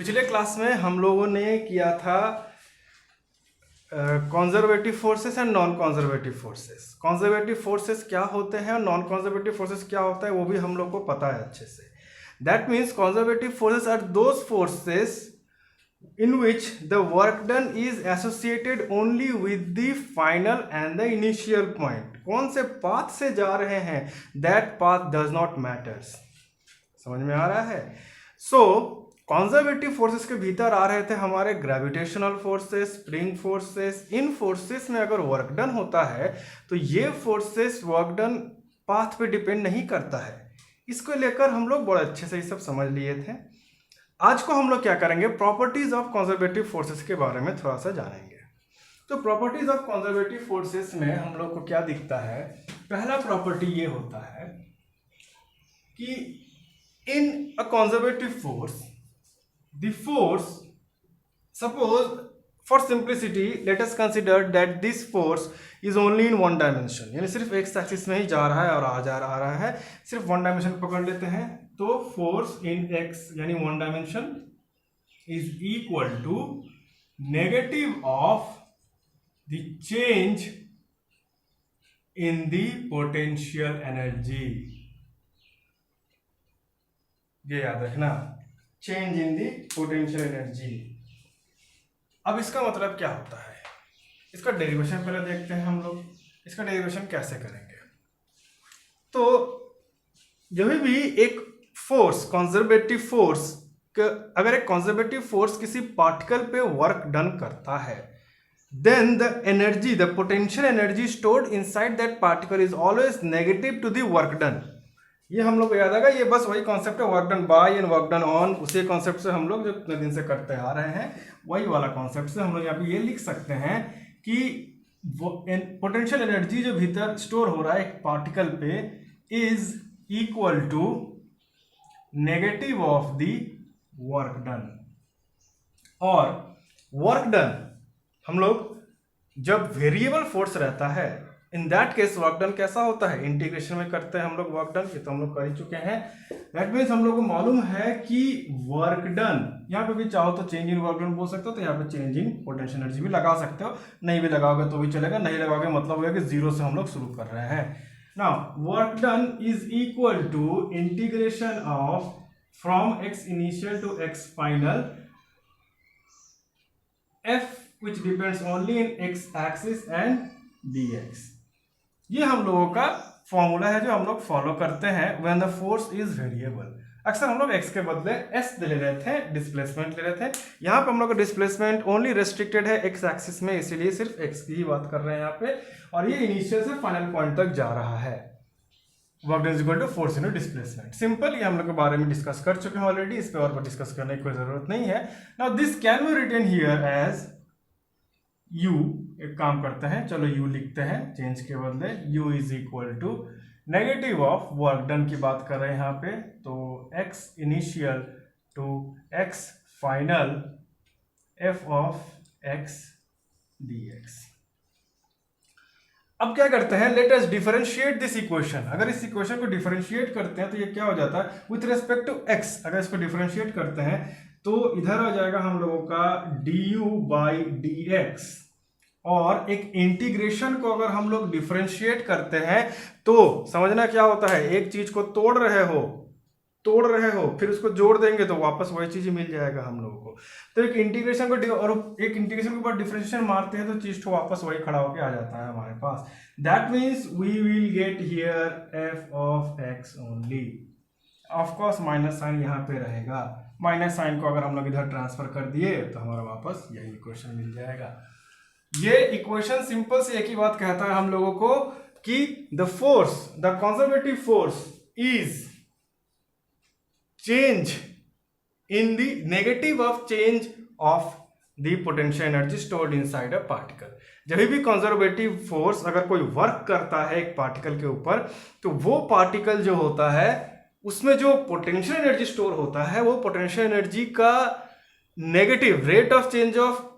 पिछले क्लास में हम लोगों ने किया था conservative forces and non conservative forces. Conservative forces क्या होते हैं और नॉन कंजर्वेटिव फोर्सेस क्या होता है वो भी हम लोग को पता है अच्छे से। That means conservative forces are those forces in which the work done is associated only with the final and the initial point। कौन से पाथ से जा रहे हैं that path does not matters। समझ में आ रहा है। सो कंजर्वेटिव फोर्सेस के भीतर आ रहे थे हमारे ग्रेविटेशनल फोर्सेस, स्प्रिंग फोर्सेस। इन फोर्सेस में अगर वर्क डन होता है तो ये फोर्सेस वर्क डन पाथ पे डिपेंड नहीं करता है। इसको लेकर हम लोग बड़े अच्छे से ये सब समझ लिए थे। आज को हम लोग क्या करेंगे, प्रॉपर्टीज ऑफ कंजर्वेटिव फोर्सेस के बारे में थोड़ा सा जानेंगे। तो प्रॉपर्टीज ऑफ कंजर्वेटिव फोर्सेस में हम लोग को क्या दिखता है, पहला प्रॉपर्टी ये होता है कि in a conservative force the force, suppose for simplicity let us consider that this force is only in one dimension, यानी सिर्फ एक्स एक्सिस में ही जा रहा है और आ रहा है, सिर्फ वन डायमेंशन पकड़ लेते हैं। तो फोर्स इन एक्स यानी one dimension is equal to negative of the change in the potential energy. ये याद रखना, change in the potential energy. अब इसका मतलब क्या होता है, इसका डेरिवेशन पहले देखते हैं हम लोग। इसका डेरिवेशन कैसे करेंगे, तो जब भी एक फोर्स कंजर्वेटिव फोर्स, अगर एक कंजर्वेटिव फोर्स किसी पार्टिकल पे वर्क डन करता है, then the energy, the potential energy stored inside that particle is always negative to the work done. ये हम लोग को याद आएगा, ये बस वही कॉन्सेप्ट है, work done by and work done on. उसी कॉन्सेप्ट से हम लोग जो इतने दिन से करते आ रहे हैं वही वाला कॉन्सेप्ट से हम लोग यहाँ पे ये लिख सकते हैं कि पोटेंशियल एनर्जी जो भीतर स्टोर हो रहा है एक पार्टिकल पे is equal to negative of the work done. और वर्क डन हम लोग जब वेरिएबल फोर्स रहता है, in that case work done कैसा होता है, इंटीग्रेशन में करते हैं हम लोग वर्क डन, ये तो हम लोग कर ही चुके हैं। दैट मीन्स हम लोग को मालूम है कि वर्क डन, यहाँ पे भी चाहो तो चेंज इन वर्क डन बोल सकते हो, तो यहाँ पे चेंज इन पोटेंशियल एनर्जी भी लगा सकते हो, नहीं भी लगाओगे तो भी चलेगा, नहीं लगाओगे मतलब होगा कि जीरो से हम लोग शुरू कर रहे हैं। Now work done is equal to integration of from x initial to x final f which depends only in x axis and dx। ये हम लोगों का फॉर्मूला है जो हम लोग फॉलो करते हैं when the force is variable. अक्सर हम लोग x के बदले s ले रहे थे, डिस्प्लेसमेंट ले रहे थे। यहाँ पे हम लोग का डिस्प्लेसमेंट ओनली रेस्ट्रिक्टेड है x एक्सिस में, इसीलिए सिर्फ x की ही बात कर रहे हैं यहाँ पे। और ये इनिशियल से फाइनल पॉइंट तक जा रहा है। Work done is equal to force in displacement. Simple, ये हम लोग के बारे में डिस्कस कर चुके हैं ऑलरेडी, इस पर और डिस्कस करने की कोई जरूरत नहीं है। Now this can be written here as u। एक काम करते हैं, चलो u लिखते हैं चेंज के बदले, u is equal to negative of work done की बात कर रहे हैं यहाँ पे, तो x initial to x final f of x dx। अब क्या करते हैं, let us differentiate this equation. अगर इस इक्वेशन को डिफरेंशिएट करते हैं तो ये क्या हो जाता है, विथ रेस्पेक्ट टू x अगर इसको डिफरेंशिएट करते हैं तो इधर हो जाएगा हम लोगों का du बाई dx। और एक इंटीग्रेशन को अगर हम लोग डिफरेंशिएट करते हैं तो समझना क्या होता है, एक चीज को तोड़ रहे हो फिर उसको जोड़ देंगे तो वापस वही चीज मिल जाएगा हम लोगों को। तो एक इंटीग्रेशन को और एक इंटीग्रेशन के ऊपर डिफरेंशिएशन मारते हैं तो चीज को वापस वही खड़ा होकर आ जाता है हमारे पास। That means we will get here f of x only. Of course minus sign यहाँ पे रहेगा, माइनस साइन को अगर हम लोग इधर ट्रांसफर कर दिए तो हमारा वापस यही इक्वेशन मिल जाएगा। ये इक्वेशन सिंपल से एक ही बात कहता है हम लोगों को कि the force, the conservative force is change in the negative of change of the potential energy stored inside a particle. जब भी कंजर्वेटिव फोर्स अगर कोई वर्क करता है एक पार्टिकल के ऊपर, तो वो पार्टिकल जो होता है उसमें जो पोटेंशियल एनर्जी स्टोर होता है वो पोटेंशियल एनर्जी का negative rate of change of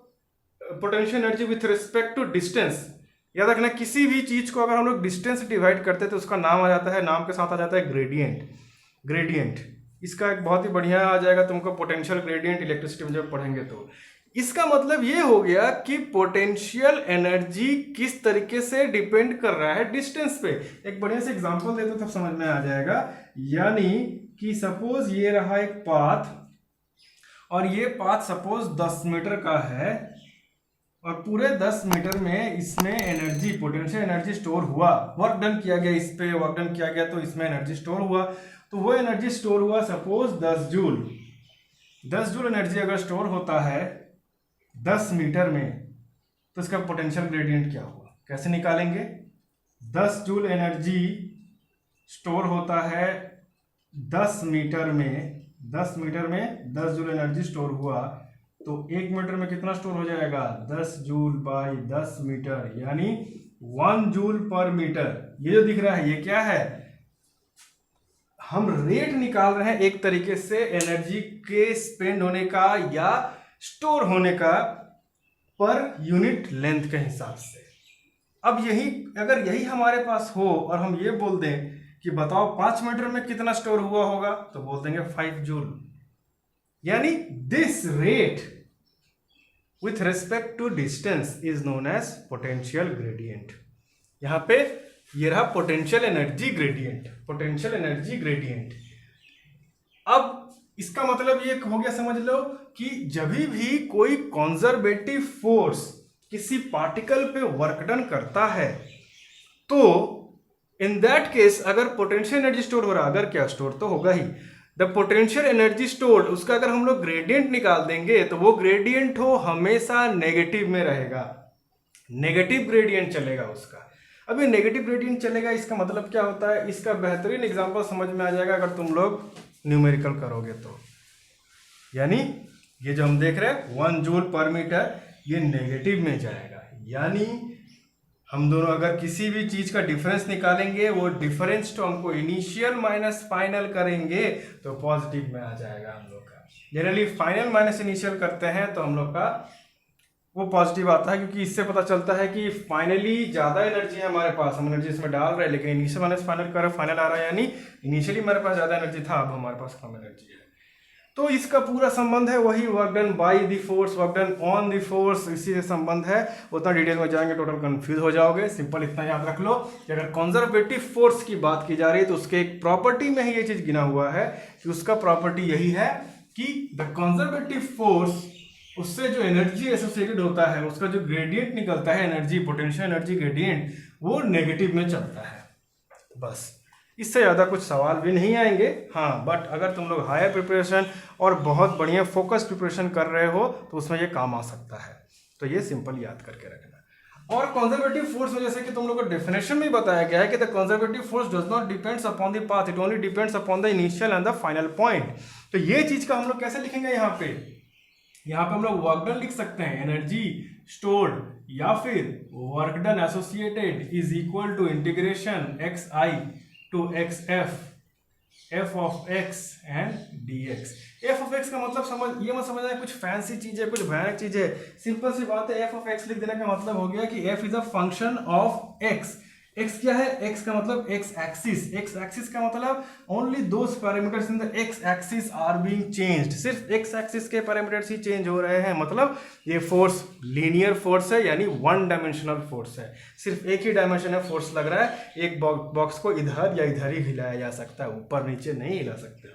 potential energy with respect to distance. याद रखना, किसी भी चीज को अगर हम लोग डिस्टेंस से डिवाइड करते हैं तो उसका नाम आ जाता है, नाम के साथ आ जाता है ग्रेडियंट। इसका एक बहुत ही बढ़िया आ जाएगा तुमको पोटेंशियल ग्रेडियंट इलेक्ट्रिसिटी में जब पढ़ेंगे तो। इसका मतलब ये हो गया कि पोटेंशियल एनर्जी किस तरीके से डिपेंड कर रहा है डिस्टेंस पे। एक बढ़िया से एग्जांपल देते तब समझ में आ जाएगा। यानी कि सपोज ये रहा एक पाथ और ये पाथ सपोज 10 मीटर का है और पूरे 10 मीटर में इसमें एनर्जी पोटेंशियल एनर्जी स्टोर हुआ, वर्क डन किया गया, इस पे वर्क डन किया गया तो इसमें एनर्जी स्टोर हुआ। तो वो एनर्जी स्टोर हुआ सपोज 10 जूल। 10 जूल एनर्जी अगर स्टोर होता है 10 मीटर में तो इसका पोटेंशियल ग्रेडियंट क्या हुआ, कैसे निकालेंगे? 10 जूल एनर्जी स्टोर होता है 10 मीटर में, 10 मीटर में 10 जूल एनर्जी स्टोर हुआ तो 1 मीटर में कितना स्टोर हो जाएगा? 10 जूल बाई 10 मीटर यानी 1 जूल पर मीटर। ये जो दिख रहा है ये क्या है? हम रेट निकाल रहे हैं एक तरीके से एनर्जी के स्पेंड होने का या स्टोर होने का पर यूनिट लेंथ के हिसाब से। अब यही अगर यही हमारे पास हो और हम ये बोल दें कि बताओ 5 मीटर में कितना स्टोर हुआ होगा, तो बोल देंगे 5 जूल। यानी this rate with respect to distance is known as potential gradient. यहां पे ये रहा potential energy gradient, potential energy gradient. अब इसका मतलब ये हो गया, समझ लो कि जब भी कोई कंजर्वेटिव फोर्स किसी पार्टिकल पे वर्क डन करता है तो इन दैट केस अगर पोटेंशियल एनर्जी स्टोर हो रहा, अगर क्या स्टोर तो होगा ही, द पोटेंशियल एनर्जी स्टोर्ड, उसका अगर हम लोग ग्रेडियंट निकाल देंगे तो वो ग्रेडियंट हो हमेशा नेगेटिव में रहेगा, नेगेटिव ग्रेडियंट चलेगा उसका। अब ये नेगेटिव ग्रेडियंट चलेगा, इसका मतलब क्या होता है? इसका बेहतरीन एग्जांपल समझ में आ जाएगा अगर तुम लोग न्यूमेरिकल करोगे तो। यानी ये जो हम देख रहे हैं 1 जूल पर मीटर ये नेगेटिव में जाएगा। यानी हम दोनों अगर किसी भी चीज का डिफरेंस निकालेंगे वो डिफरेंस तो हमको इनिशियल माइनस फाइनल करेंगे तो पॉजिटिव में आ जाएगा हम लोग का। जनरली फाइनल माइनस इनिशियल करते हैं तो हम लोग का वो पॉजिटिव आता है, क्योंकि इससे पता चलता है कि फाइनली ज़्यादा एनर्जी है हमारे पास, हम एनर्जी इसमें डाल रहे हैं, लेकिन इनिशियल माइनस फाइनल कर फाइनल आ रहा है, यानी इनिशियली हमारे पास ज़्यादा एनर्जी था, अब हमारे पास कम एनर्जी है। तो इसका पूरा संबंध है वही work done by the force, work done on the force, इसी से संबंध है। उतना डिटेल में जाएंगे टोटल कंफ्यूज हो जाओगे। सिंपल इतना याद रख लो कि अगर कंजर्वेटिव फोर्स की बात की जा रही है तो उसके एक प्रॉपर्टी में ही ये चीज गिना हुआ है कि उसका प्रॉपर्टी यही है कि द कंजर्वेटिव फोर्स, उससे जो एनर्जी एसोसिएटेड होता है, उसका जो ग्रेडियंट निकलता है एनर्जी, पोटेंशियल एनर्जी ग्रेडियंट, वो नेगेटिव में चलता है। बस इससे ज़्यादा कुछ सवाल भी नहीं आएंगे। हाँ, बट अगर तुम लोग हायर प्रिपरेशन और बहुत बढ़िया फोकस प्रिपरेशन कर रहे हो तो उसमें ये काम आ सकता है। तो ये सिंपल याद करके रखना। और कंजर्वेटिव फोर्स में जैसे कि तुम लोग को डेफिनेशन में बताया गया है कि the conservative force does not depends upon the path, it only depends upon the initial and the final point. तो ये चीज का हम लोग कैसे लिखेंगे? यहाँ पे हम लोग वर्क डन लिख सकते हैं, एनर्जी स्टोर्ड, या फिर work done associated is equal to integration x i to x f of x and d x. F of x का मतलब ये मत समझना है कुछ फैंसी चीज है, कुछ भयानक चीज है। सिंपल सी बात है, एफ ऑफ एक्स लिख देने का मतलब हो गया कि F is a function of x. X क्या है? एक्स का मतलब एक्स एक्सिस। एक्स एक्सिस का मतलब only those parameters in the x axis are being changed. सिर्फ एक्स एक्सिस के पैरामीटर्स ही चेंज हो रहे हैं। मतलब ये फोर्स लीनियर फोर्स है, यानी वन डायमेंशनल फोर्स है। सिर्फ एक ही डायमेंशन में फोर्स लग रहा है। एक बॉक्स को इधर या इधर ही हिलाया जा सकता है, ऊपर नीचे नहीं हिला सकते।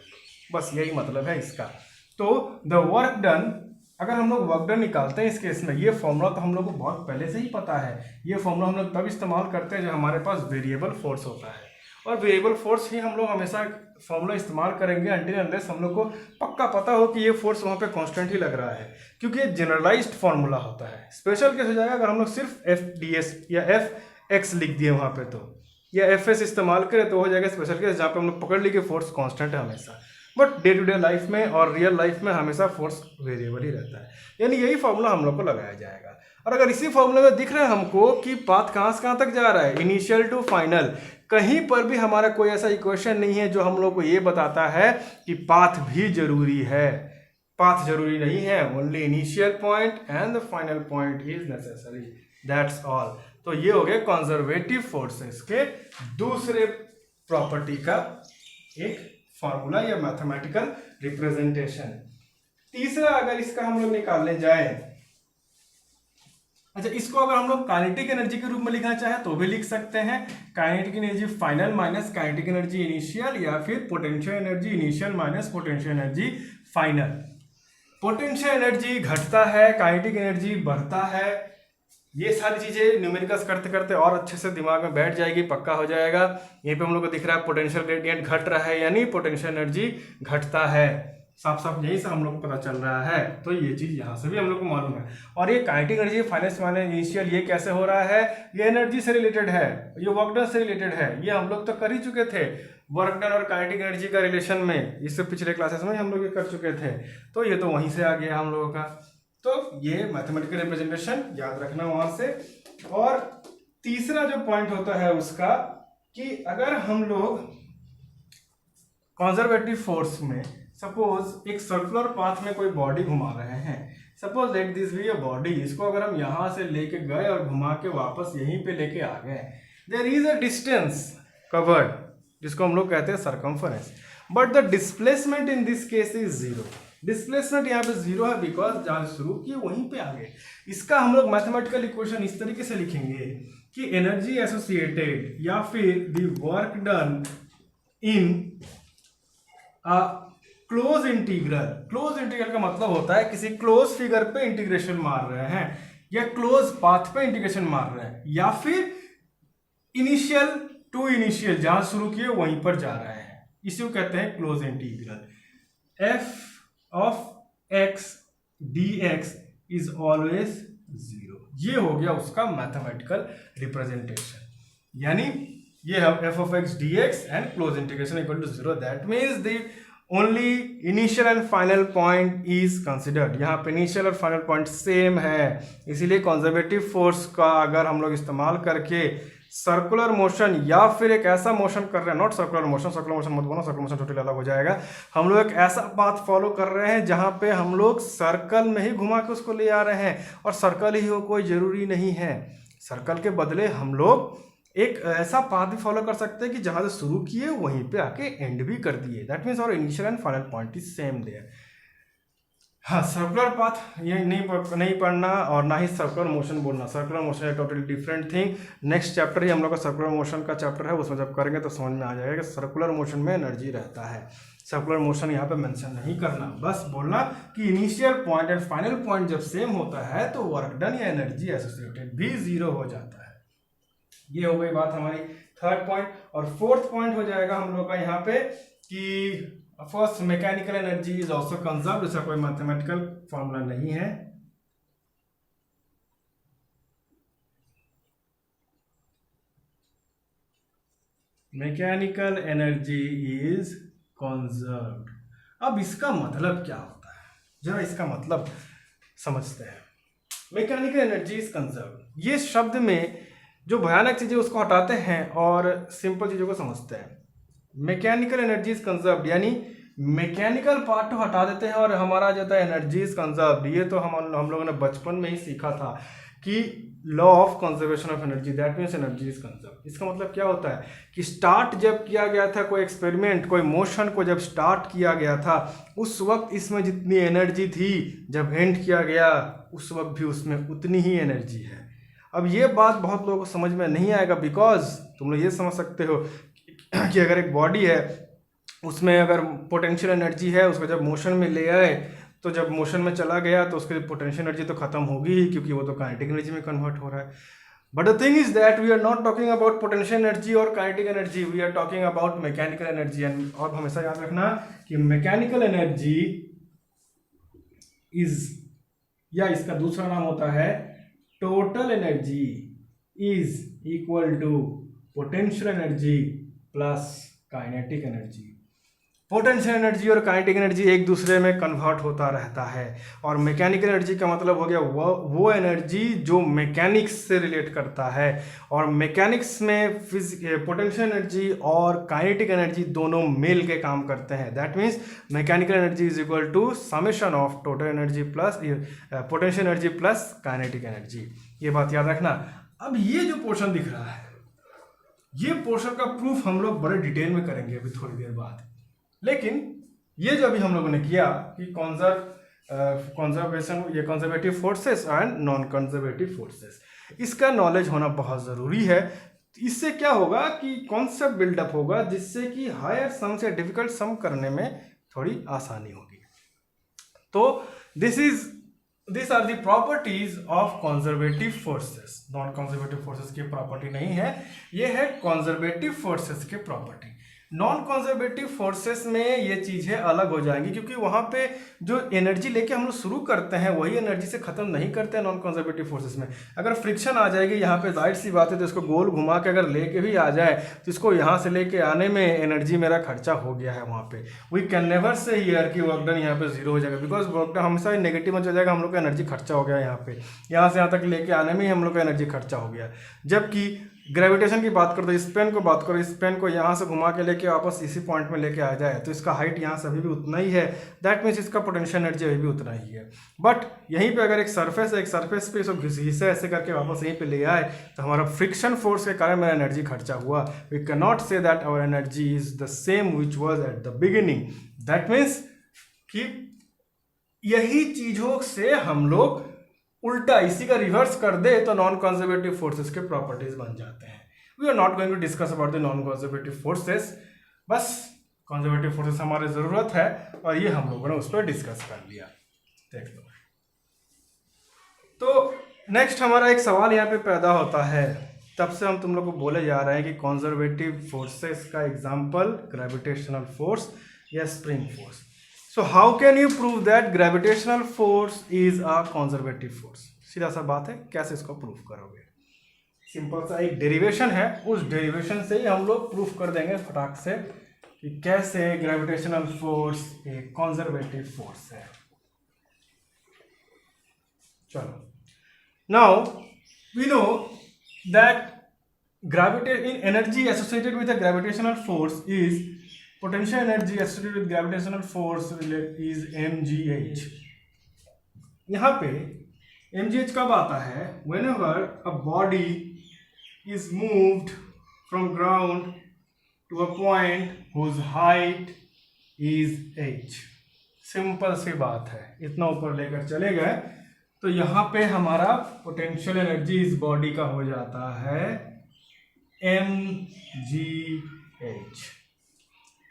बस यही मतलब है इसका। तो द वर्क डन, अगर हम लोग वर्क डन निकालते हैं इस केस में, ये फॉर्मूला तो हम लोग को बहुत पहले से ही पता है। ये फॉर्मूला हम लोग तब इस्तेमाल करते हैं जब हमारे पास वेरिएबल फोर्स होता है, और वेरिएबल फोर्स ही हम लोग हमेशा फॉर्मूला इस्तेमाल करेंगे अनटिल अनलेस हम लोग को पक्का पता हो कि ये फोर्स वहाँ पे कांस्टेंट ही लग रहा है, क्योंकि ये जनरलाइज्ड फॉर्मूला होता है। स्पेशल केस हो जाएगा अगर हम लोग सिर्फ एफ डी एस या एफ एक्स लिख दिए वहाँ पे, तो या एफ एस इस्तेमाल करें तो हो जाएगा स्पेशल केस, जहाँ पे हम लोग पकड़ ली कि फोर्स कॉन्स्टेंट है हमेशा। But day to day life में और रियल लाइफ में हमेशा फोर्स वेरिएबल ही रहता है, यानी यही फॉर्मूला हम लोग को लगाया जाएगा। और अगर इसी फॉर्मूले में दिख रहा है हमको कि पाथ कहाँ से कहाँ तक जा रहा है, इनिशियल टू फाइनल, कहीं पर भी हमारा कोई ऐसा इक्वेशन नहीं है जो हम लोग को ये बताता है कि पाथ भी जरूरी है। पाथ जरूरी नहीं है, only initial point and the final point is necessary, that's all. तो ये हो गया कंजर्वेटिव फोर्सेस के दूसरे प्रॉपर्टी का एक फॉर्मूला या मैथमेटिकल रिप्रेजेंटेशन। तीसरा अगर इसका हम लोग निकालने जाए, अच्छा इसको अगर हम लोग काइनेटिक एनर्जी के रूप में लिखना चाहे तो भी लिख सकते हैं, kinetic energy final minus kinetic energy initial, या फिर potential energy initial minus potential energy final. Potential energy घटता है, काइनेटिक एनर्जी बढ़ता है। ये सारी चीजें न्यूमेरिकल्स करते करते और अच्छे से दिमाग में बैठ जाएगी, पक्का हो जाएगा। यहीं पे हम लोग को दिख रहा है पोटेंशियल ग्रेडियंट घट रहा है, यानी पोटेंशियल एनर्जी घटता है। साफ साफ यही से हम लोग को पता चल रहा है, तो ये चीज यहाँ से भी हम लोग को मालूम है। और ये kinetic energy final minus initial, ये कैसे हो रहा है? ये एनर्जी से रिलेटेड है, ये वर्क डन से रिलेटेड है। ये हम लोग तो कर ही चुके थे वर्क डन और काइनेटिक एनर्जी का रिलेशन में, इससे पिछले क्लासेस में हम लोग ये कर चुके थे, तो ये तो वहीं से आ गया हम लोगों का। तो ये मैथमेटिकल रिप्रेजेंटेशन याद रखना वहां से। और तीसरा जो पॉइंट होता है उसका कि अगर हम लोग कंजर्वेटिव फोर्स में सपोज एक सर्कुलर पाथ में कोई बॉडी घुमा रहे हैं, suppose let this be a body, इसको अगर हम यहां से लेके गए और घुमा के वापस यहीं पे लेके आ गए, there is a distance covered जिसको हम लोग कहते हैं circumference, but the displacement in this case is zero. Displacement यहाँ पे जीरो है बिकॉज जहां शुरू किए वहीं पे आ गए। इसका हम लोग मैथमेटिकल इक्वेशन इस तरीके से लिखेंगे कि एनर्जी एसोसिएटेड या फिर the work done in close integral. Close integral का मतलब होता है किसी क्लोज फिगर पे इंटीग्रेशन मार रहे हैं, या क्लोज पाथ पे इंटीग्रेशन मार रहे हैं, या फिर इनिशियल टू इनिशियल जहां शुरू किए वहीं पर जा रहे हैं, इसी को कहते हैं close integral. F of x d x is always zero. ये हो गया उसका मैथमेटिकल रिप्रेजेंटेशन, यानी ये है f of x d x and close integration equal to zero. That means the only initial and final point is considered. यहाँ पे initial और फाइनल पॉइंट सेम है, इसीलिए कंजर्वेटिव फोर्स का अगर हम लोग इस्तेमाल करके सर्कुलर मोशन या फिर एक ऐसा मोशन कर रहे हैं, not circular motion, circular motion मत बोलो, सर्कुलर मोशन टोटली अलग हो जाएगा। हम लोग एक ऐसा पाथ फॉलो कर रहे हैं जहाँ पे हम लोग सर्कल में ही घुमा के उसको ले आ रहे हैं, और सर्कल ही हो कोई जरूरी नहीं है। सर्कल के बदले हम लोग एक ऐसा पाथ भी फॉलो कर सकते हैं कि जहां से शुरू किए वहीं पे आके एंड भी कर दिए। दैट मीन्स और initial and final point is same there. हाँ, सर्कुलर पाथ ये नहीं पढ़ना और ना ही सर्कुलर मोशन बोलना। सर्कुलर मोशन है totally different thing. Next chapter ही हम लोग का सर्कुलर मोशन का चैप्टर है, उसमें जब करेंगे तो समझ में आ जाएगा कि सर्कुलर मोशन में एनर्जी रहता है। सर्कुलर मोशन यहाँ पे मेंशन नहीं करना, बस बोलना कि initial point and final point जब सेम होता है तो वर्क डन या एनर्जी एसोसिएटेड भी जीरो हो जाता है। ये हो गई बात हमारी थर्ड पॉइंट। और फोर्थ पॉइंट हो जाएगा हम लोग का यहाँ पे कि first mechanical energy is also conserved. इसका कोई मैथमेटिकल फॉर्मूला नहीं है। Mechanical energy is conserved. अब इसका मतलब क्या होता है, जरा इसका मतलब समझते हैं। मैकेनिकल एनर्जी इज कंजर्व्ड, ये शब्द में जो भयानक चीजें उसको हटाते हैं और सिंपल चीजों को समझते हैं। मैकेनिकल एनर्जी इज कंजर्व्ड यानी मैकेनिकल पार्ट को हटा देते हैं और हमारा जो था एनर्जी इज कंजर्व्ड। ये तो हम लोगों ने बचपन में ही सीखा था कि law of conservation of energy, that means energy is conserved. इसका मतलब क्या होता है कि स्टार्ट जब किया गया था कोई एक्सपेरिमेंट, कोई मोशन को जब स्टार्ट किया गया था उस वक्त इसमें जितनी एनर्जी थी, जब एंड किया गया उस वक्त भी उसमें उतनी ही एनर्जी है। अब ये बात बहुत लोगों को समझ में नहीं आएगा, बिकॉज तुम लोग ये समझ सकते हो कि अगर एक बॉडी है उसमें अगर पोटेंशियल एनर्जी है, उसको जब मोशन में ले आए तो जब मोशन में चला गया तो उसकी पोटेंशियल एनर्जी तो खत्म होगी ही, क्योंकि वो तो काइनेटिक एनर्जी में कन्वर्ट हो रहा है। But the thing is that we are not talking about potential energy और kinetic energy, we are talking about mechanical energy. And और हमेशा याद रखना कि मैकेनिकल एनर्जी इज, या इसका दूसरा नाम होता है total energy is equal to potential energy plus kinetic energy. Potential energy और काइनेटिक एनर्जी एक दूसरे में कन्वर्ट होता रहता है, और मैकेनिकल एनर्जी का मतलब हो गया वो एनर्जी जो मैकेनिक्स से रिलेट करता है। और मैकेनिक्स में पोटेंशियल एनर्जी और काइनेटिक एनर्जी दोनों मिल के काम करते हैं। That means mechanical energy is equal to summation of total energy plus potential energy plus kinetic energy. ये बात याद रखना। अब ये जो पोर्शन दिख रहा है, ये पोर्शन का प्रूफ हम लोग बड़े डिटेल में करेंगे अभी थोड़ी देर बाद। लेकिन ये जो अभी हम लोगों ने किया कि conservative forces and non conservative forces, इसका नॉलेज होना बहुत ज़रूरी है। इससे क्या होगा कि कॉन्सेप्ट बिल्डअप होगा, जिससे कि हायर सम्स या डिफिकल्ट सम करने में थोड़ी आसानी होगी। तो this are the properties of conservative forces. Non conservative forces की प्रॉपर्टी नहीं है, ये है कंजर्वेटिव फोर्सेस के प्रॉपर्टी। नॉन कंजर्वेटिव फोर्सेस में ये चीज़ें अलग हो जाएंगी, क्योंकि वहाँ पे जो एनर्जी लेके हम लोग शुरू करते हैं वही एनर्जी से ख़त्म नहीं करते हैं। नॉन कंजर्वेटिव फोर्सेस में अगर फ्रिक्शन आ जाएगी यहाँ पे, जाहिर सी बात है, तो इसको गोल घुमा के अगर लेके भी आ जाए तो इसको यहाँ से लेके आने में एनर्जी मेरा खर्चा हो गया है वहाँ पे। We can never say here कि वर्क डन यहाँ पे जीरो हो जाएगा, बिकॉज वर्क डन हमेशा नेगेटिव में चल जाएगा। हम लोग का एनर्जी खर्चा हो गया यहाँ पे, यहाँ से यहाँ तक लेके आने में ही हम लोग का एनर्जी खर्चा हो गया। जबकि ग्रेविटेशन की बात करो तो इस पेन को बात करो, इस पेन को यहाँ से घुमा के लेके वापस इसी पॉइंट में लेके आ जाए तो इसका हाइट यहाँ से अभी भी उतना ही है। दैट मीन्स इसका पोटेंशियल एनर्जी अभी भी उतना ही है। बट यहीं पे अगर एक सरफेस है, एक सरफेस पे इसको घिसे ऐसे करके वापस यहीं पे ले आए तो हमारा फ्रिक्शन फोर्स के कारण मेरा एनर्जी खर्चा हुआ। We can not say that our energy is the same which was at the beginning. That means कि यही चीज़ों से हम लोग उल्टा इसी का रिवर्स कर दे तो नॉन कंजर्वेटिव फोर्सेस के प्रॉपर्टीज बन जाते हैं। We are not going to discuss about the non conservative forces, बस कंजर्वेटिव फोर्सेस हमारी ज़रूरत है और ये हम लोगों ने उस पर डिस्कस कर लिया। देख लो, तो नेक्स्ट हमारा एक सवाल यहाँ पे पैदा होता है, तब से हम तुम लोग को बोले जा रहे हैं कि कंजर्वेटिव फोर्सेस का एग्जाम्पल ग्रेविटेशनल फोर्स या spring force. So how can you prove that gravitational force is a conservative force? सीधा सा बात है, कैसे इसको प्रूफ करोगे? सिंपल सा एक डेरिवेशन है, उस डेरिवेशन से ही हम लोग प्रूफ कर देंगे फटाक से कि कैसे ग्रेविटेशनल फोर्स एक कंजर्वेटिव फोर्स है। चलो, now we know that energy associated with a gravitational force is potential energy associated with gravitational force is mgh। यहाँ पे mgh कब आता है? Whenever a body is moved from ground to a point whose height is h। Simple सी बात है, इतना ऊपर लेकर चले गए तो यहाँ पे हमारा पोटेंशियल एनर्जी इस बॉडी का हो जाता है mgh।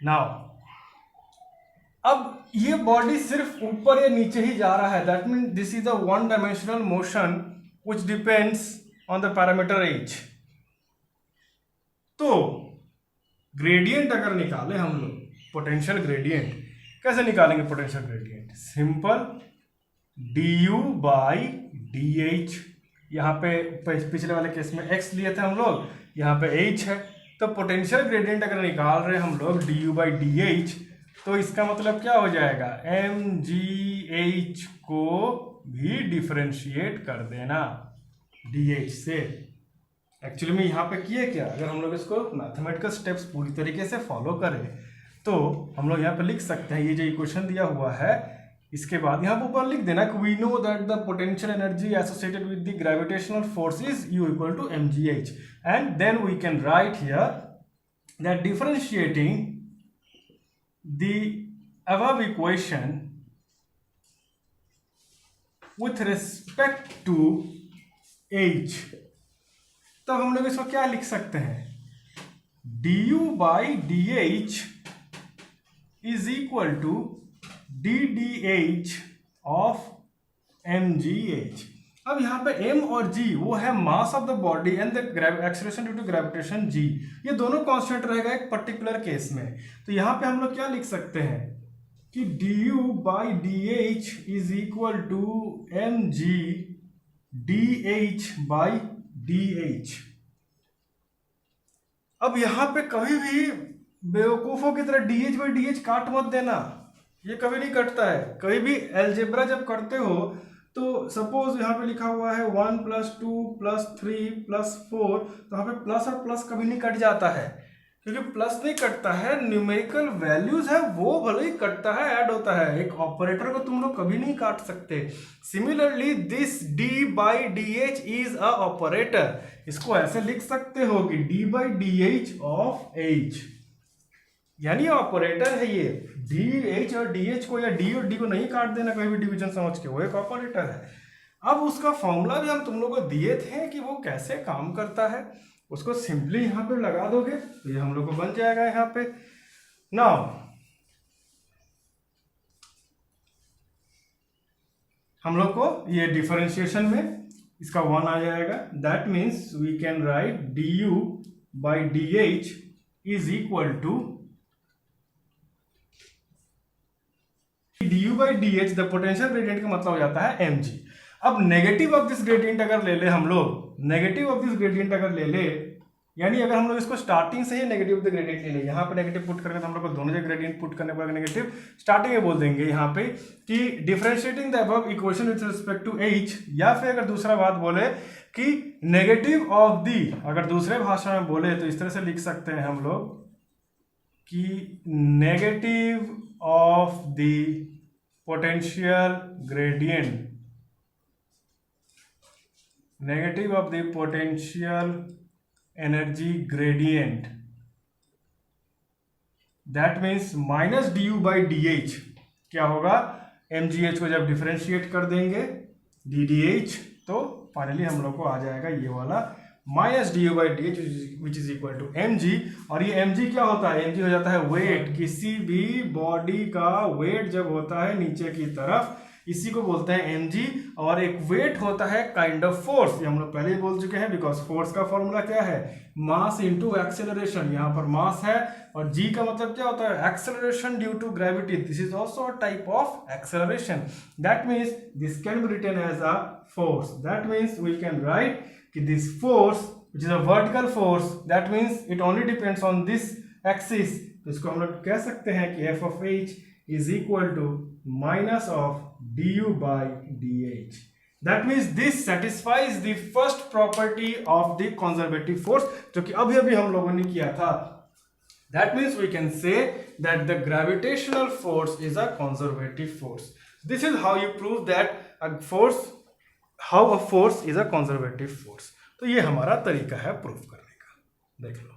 नाउ अब ये बॉडी सिर्फ ऊपर या नीचे ही जा रहा है, that mean this is a one dimensional motion which depends on the parameter h। तो ग्रेडियंट अगर निकाले हम लोग, पोटेंशियल ग्रेडियंट कैसे निकालेंगे? Potential gradient simple du by dh। यहाँ पे पिछले वाले केस में x लिए थे हम लोग, यहाँ पे h है, तो पोटेंशियल ग्रेडियंट अगर निकाल रहे हैं हम लोग du बाई dh, तो इसका मतलब क्या हो जाएगा? mgh को भी डिफरेंशिएट कर देना dh से। एक्चुअली में यहाँ पे किए क्या, अगर हम लोग इसको मैथमेटिकल स्टेप्स पूरी तरीके से फॉलो करें तो हम लोग यहाँ पे लिख सकते हैं, ये जो इक्वेशन दिया हुआ है इसके बाद यहाँ पर ऊपर लिख देना कि we know that the potential energy associated with the gravitational force is U equal to mgh, and then we can write here that differentiating the above equation with respect to h, तब हम लोग इसको क्या लिख सकते हैं? du by dh is equal to ddh of mgh। अब यहाँ पे m और g वो है mass of the body and the acceleration due to gravitation g, ये दोनों कांस्टेंट रहेगा एक पर्टिकुलर केस में। तो यहाँ पे हम लोग क्या लिख सकते हैं कि du by dh is equal to mg dh by dh। अब यहाँ पे कभी भी बेवकूफों की तरह dh बाई dh काट मत देना, ये कभी नहीं कटता है। कभी भी अलजेब्रा जब करते हो तो सपोज यहाँ पे लिखा हुआ है 1 + 2 + 3 + 4, तो यहाँ पे प्लस और प्लस कभी नहीं कट जाता है, क्योंकि प्लस नहीं कटता है, न्यूमेरिकल वैल्यूज है वो भले ही कटता है, ऐड होता है। एक ऑपरेटर को तुम लोग कभी नहीं काट सकते। Similarly this d by dh is a operator, इसको ऐसे लिख सकते हो कि d by dh of h। यानी ऑपरेटर है ये। डी एच और डी एच को या डी और डी को नहीं काट देना कहीं भी डिवीजन समझ के, वो एक ऑपरेटर है। अब उसका फॉर्मूला भी हम तुम लोग को दिए थे कि वो कैसे काम करता है, उसको सिंपली यहाँ पे लगा दोगे तो ये हम लोग को बन जाएगा यहाँ पे। नाउ हम लोग को ये डिफरेंशिएशन में इसका 1 आ जाएगा। That means we can write d u by d h is equal to d u by d h, the potential gradient का मतलब हो जाता है एम जी। अब नेगेटिव ऑफ दिस ग्रेडियंट अगर ले ले हम लोग, नेगेटिव ऑफ दिस ग्रेडियंट अगर ले ले, यानी अगर हम लोग इसको स्टार्टिंग से ही नेगेटिव ऑफ द ग्रेडियंट ले ले, यहाँ पे नेगेटिव पुट करके तो हम लोग को दोनों जगह ग्रेडियंट पुट करने पर नेगेटिव स्टार्टिंग में बोल देंगे यहाँ पे कि differentiating the above equation with respect to h, या फिर अगर दूसरा बात बोले कि नेगेटिव ऑफ दी, अगर दूसरे भाषा में बोले तो इस तरह से लिख सकते हैं हम लोग कि negative of the potential gradient, negative of the potential energy gradient, that means minus d u by d H. क्या होगा, एम जी एच को जब डिफरेंशिएट कर देंगे डी डी एच तो फाइनली हम लोग को आ जाएगा ये वाला minus d u by d h which is equal to m g. और ये एम जी क्या होता है, एम जी हो जाता है वेट, किसी भी बॉडी का वेट जब होता है नीचे की तरफ इसी को बोलते हैं एम जी। और एक वेट होता है काइंड ऑफ फोर्स, ये हम लोग पहले ही बोल चुके हैं, बिकॉज फोर्स का फॉर्मूला क्या है, मास इनटू एक्सेलरेशन। यहाँ पर मास है और जी का मतलब क्या होता है, acceleration due to gravity. This is also a type of acceleration. That means this can be written as a force. That means we can write कि this force which is a vertical force, that means it only depends on this axis. तो इसको हम लोग कह सकते हैं कि F of H is equal to minus of du by dh. That means this satisfies the first property of the conservative force, जो कि अभी अभी हम लोगों ने किया था। That means we can say that the gravitational force is a conservative force. This is how you prove that a force, how a force is a conservative force. तो ये हमारा तरीका है प्रूफ करने का, देख लो।